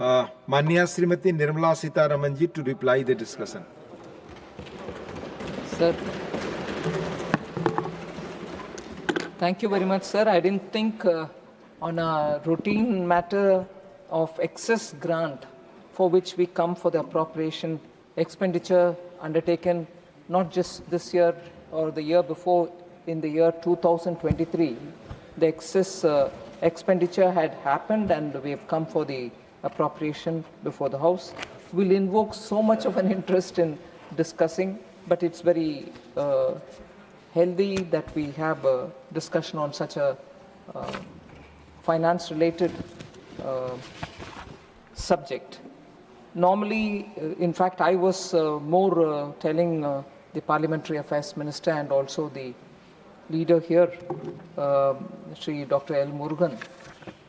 Manya Srimati Nirmala Sitharaman ji to reply the discussion. Sir, thank you very much, sir. I didn't think on a routine matter of excess grant for which we come for the appropriation expenditure undertaken not just this year or the year before, in the year 2023. The excess expenditure had happened and we have come for the appropriation before the House. We'll invoke so much of an interest in discussing, but it's very healthy that we have a discussion on such a finance-related subject. Normally, in fact, I was more telling the Parliamentary Affairs Minister and also the leader here, Sri Dr. L. Murugan,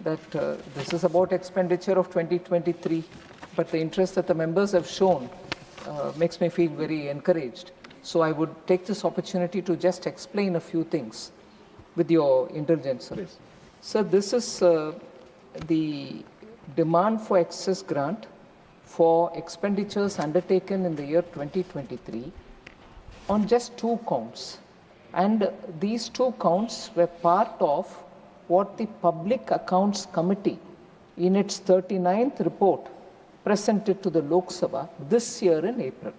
that this is about expenditure of 2023, but the interest that the members have shown makes me feel very encouraged. So I would take this opportunity to just explain a few things with your indulgence, sir. Yes. So this is the demand for excess grant for expenditures undertaken in the year 2023 on just 2 counts. And these 2 counts were part of what the Public Accounts Committee in its 39th report presented to the Lok Sabha this year in April.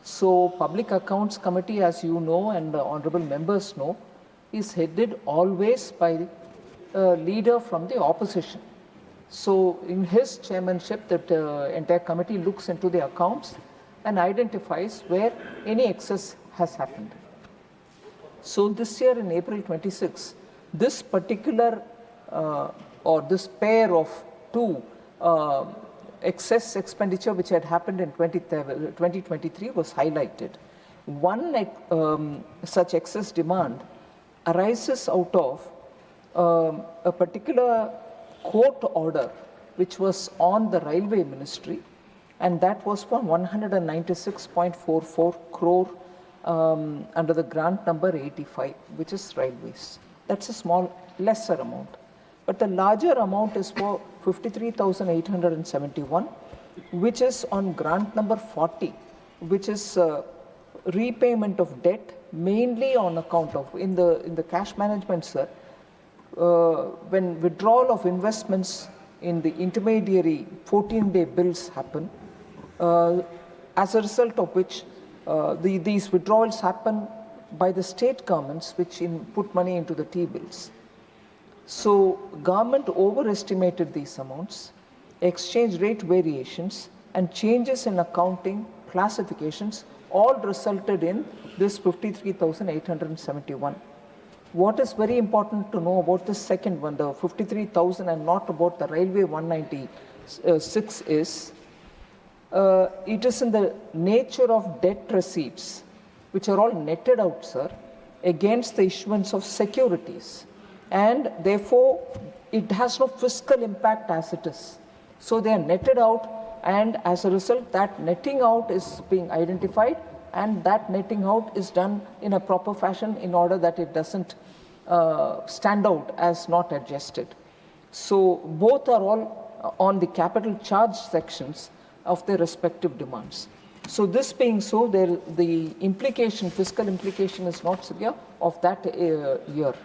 So Public Accounts Committee, as you know and the honorable members know, is headed always by a leader from the opposition. So in his chairmanship, that entire committee looks into the accounts and identifies where any excess has happened. So this year in April 26, this particular or this pair of 2 excess expenditure which had happened in 2023 was highlighted. One such excess demand arises out of a particular court order which was on the Railway Ministry, and that was for 196.44 crore under the grant number 85, which is railways. That's a small, lesser amount. But the larger amount is for 53,871, which is on grant number 40, which is repayment of debt, mainly on account of, in the cash management, sir, when withdrawal of investments in the intermediary 14-day bills happen, as a result of which these withdrawals happen by the state governments which put money into the T-bills. So government overestimated these amounts, exchange rate variations and changes in accounting classifications all resulted in this 53,871. What is very important to know about this second one, the 53,000 and not about the Railway 196 is, it is in the nature of debt receipts, which are all netted out, sir, against the issuance of securities. And therefore, it has no fiscal impact as it is. So they are netted out, and as a result, that netting out is being identified, and that netting out is done in a proper fashion in order that it doesn't stand out as not adjusted. So both are all on the capital charge sections of their respective demands. So this being so, the implication, fiscal implication is not severe of that year.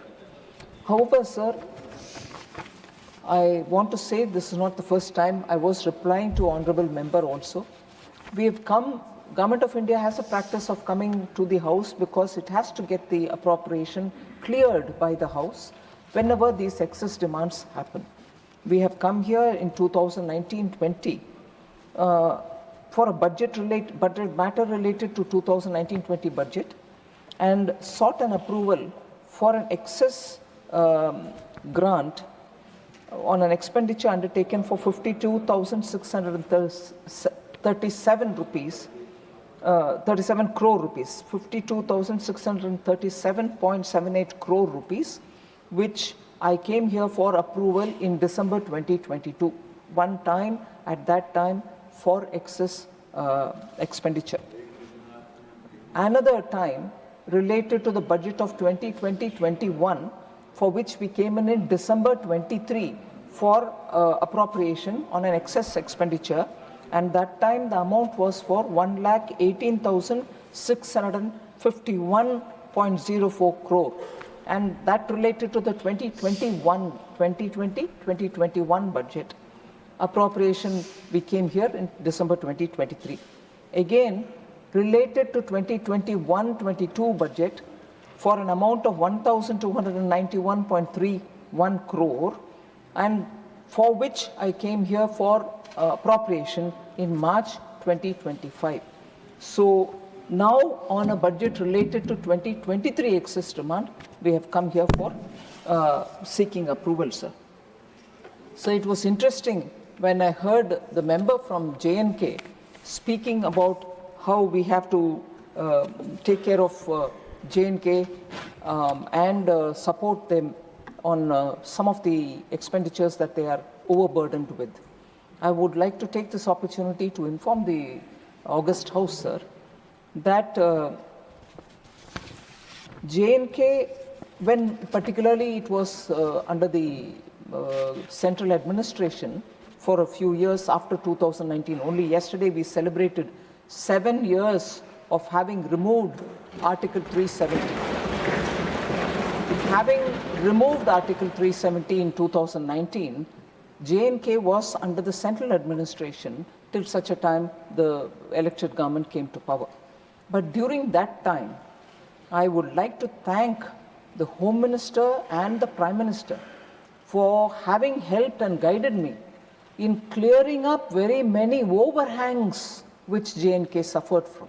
However, sir, I want to say this is not the first time. I was replying to honorable member also. We have come, Government of India has a practice of coming to the House because it has to get the appropriation cleared by the House whenever these excess demands happen. We have come here in 2019-20 for a budget matter related to 2019-20 budget and sought an approval for an excess grant on an expenditure undertaken for 52,637 rupees, 37 crore rupees, 52,637.78 crore rupees, which I came here for approval in December 2022, one time at that time for excess expenditure. Another time related to the budget of 2020-21, for which we came in December 23 for appropriation on an excess expenditure, and that time the amount was for 1,18,651.04 crore, and that related to the 2021 budget. Appropriation we came here in December 2023. Again, related to 2021-22 budget for an amount of 1,291.31 crore, and for which I came here for appropriation in March 2025. So now on a budget related to 2023 excess demand, we have come here for seeking approval, sir. So it was interesting when I heard the member from J&K speaking about how we have to take care of J&K and support them on some of the expenditures that they are overburdened with. I would like to take this opportunity to inform the August House, sir, that J&K, when particularly it was under the central administration for a few years after 2019, only yesterday we celebrated 7 years of having removed Article 370. Having removed Article 370 in 2019, J&K was under the central administration till such a time the elected government came to power. But during that time, I would like to thank the Home Minister and the Prime Minister for having helped and guided me in clearing up very many overhangs which J&K suffered from.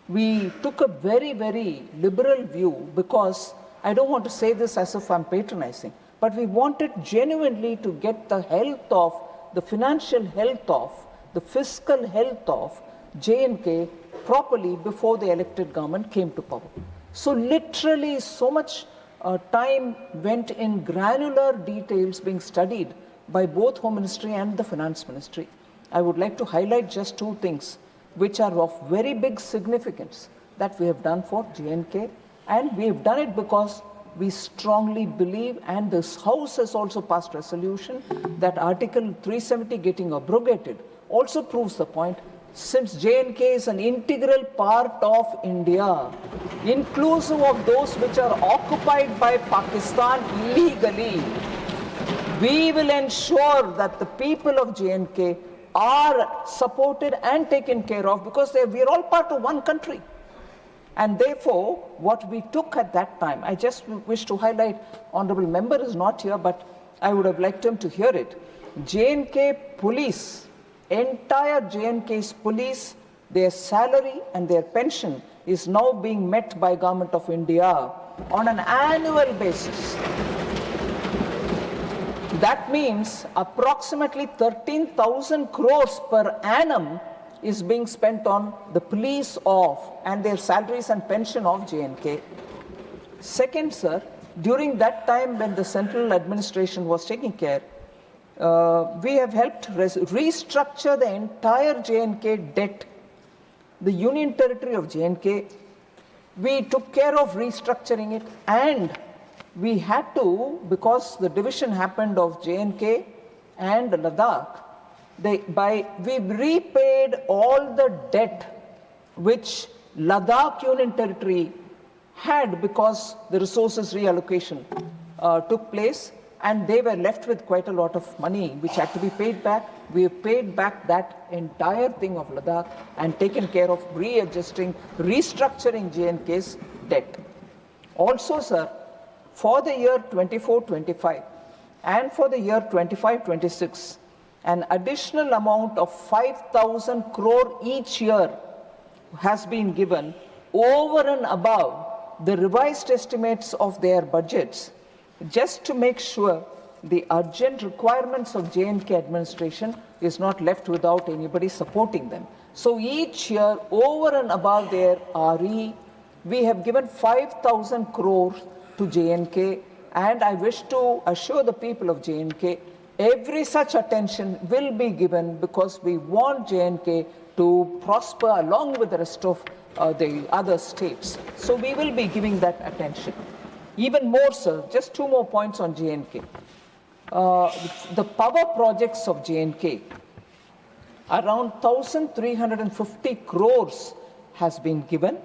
We took a very, very liberal view because I don't want to say this as if I'm patronizing, but we wanted genuinely to get the health of, the financial health of, the fiscal health of J&K properly before the elected government came to power. So literally so much time went in granular details being studied by both Home Ministry and the Finance Ministry. I would like to highlight just two things which are of very big significance that we have done for J&K, and we have done it because we strongly believe, and this House has also passed resolution, that Article 370 getting abrogated also proves the point. Since J&K is an integral part of India, inclusive of those which are occupied by Pakistan illegally, we will ensure that the people of J&K are supported and taken care of because we are all part of one country. And therefore, what we took at that time, I just wish to highlight, Honorable Member is not here, but I would have liked him to hear it. J&K police, entire J&K's police, their salary and their pension is now being met by Government of India on an annual basis. That means approximately 13,000 crores per annum is being spent on the police of and their salaries and pension of J&K. Second, sir, during that time when the central administration was taking care, we have helped restructure the entire J&K debt. The Union Territory of J&K, we took care of restructuring it, and we had to, because the division happened of J&K and Ladakh, we repaid all the debt which Ladakh Union Territory had because the resources reallocation took place, and they were left with quite a lot of money which had to be paid back. We have paid back that entire thing of Ladakh and taken care of readjusting, restructuring J&K's debt. Also, sir, for the year 24-25 and for the year 25-26, an additional amount of 5,000 crore each year has been given over and above the revised estimates of their budgets, just to make sure the urgent requirements of J&K administration is not left without anybody supporting them. So each year, over and above their RE, we have given 5,000 crores to J&K, and I wish to assure the people of J&K every such attention will be given because we want J&K to prosper along with the rest of the other states. So we will be giving that attention. Even more, sir, just two more points on J&K. the power projects of J&K, around 1,350 crores has been given,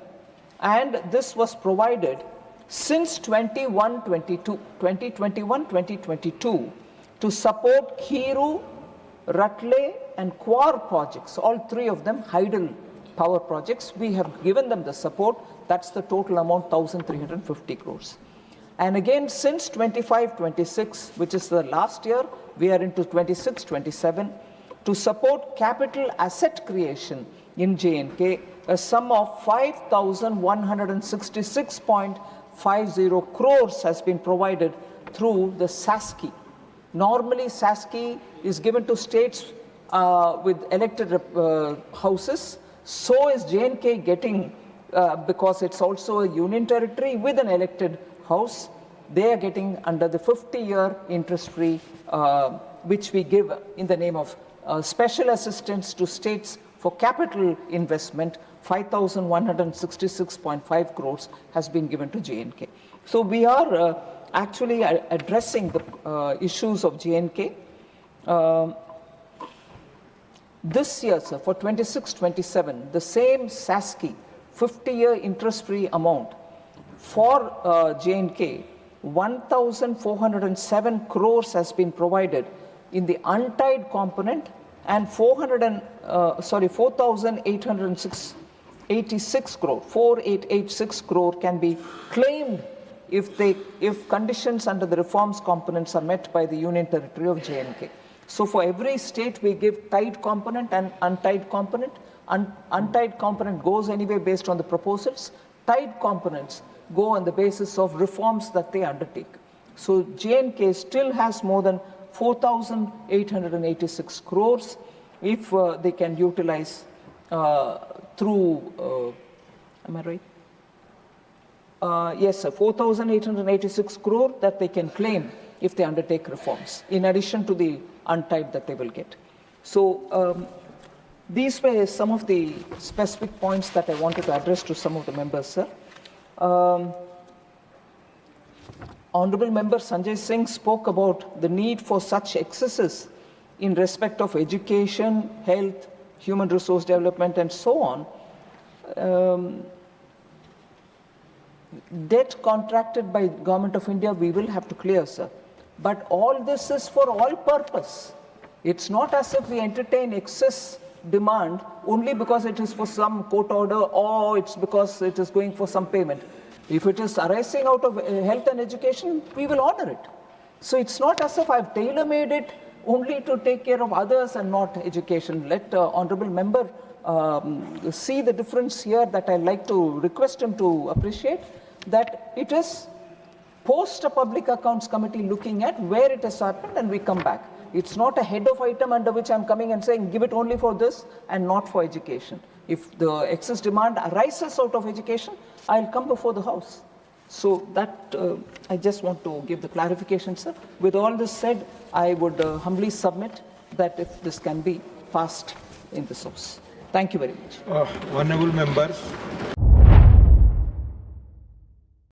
and this was provided since 2021-22 to support Kiru, Ratle and Kwar projects, all three of them hydel power projects. We have given them the support. That's the total amount, 1,350 crores. And again, since 25-26, which is the last year, we are into 26-27, to support capital asset creation in J&K, a sum of 5,166.50 crores has been provided through the SASCI. Normally, SASCI is given to states with elected houses. So is J&K getting, because it's also a union territory with an elected house, they are getting under the 50-year interest-free, which we give in the name of special assistance to states for capital investment. 5,166.5 crores has been given to J&K. So we are actually addressing the issues of J&K. This year, sir, for 26-27, the same SASCI 50-year interest-free amount for J&K, 1,407 crores has been provided in the untied component, and 4,886 crore can be claimed if conditions under the reforms components are met by the union territory of J&K. So for every state we give tied component and untied component. Untied component goes anyway based on the proposals. Tied components go on the basis of reforms that they undertake. So J&K still has more than 4,886 crores if they can utilize through, am I right? Yes, sir, 4,886 crore that they can claim if they undertake reforms, in addition to the untied that they will get. So these were some of the specific points that I wanted to address to some of the members, sir. Honorable Member Sanjay Singh spoke about the need for such excesses in respect of education, health, human resource development, and so on. Debt contracted by Government of India, we will have to clear, sir. But all this is for all purpose. It's not as if we entertain excess demand only because it is for some court order or it's because it is going for some payment. If it is arising out of health and education, we will honor it. So it's not as if I've tailor-made it only to take care of others and not education. Let Honorable Member see the difference here that I'd like to request him to appreciate, that it is post a Public Accounts Committee looking at where it has happened and we come back. It's not a head of item under which I'm coming and saying give it only for this and not for education. If the excess demand arises out of education, I'll come before the House. So that I just want to give the clarification, sir. With all this said, I would humbly submit that if this can be passed in this House. Thank you very much. Honorable members,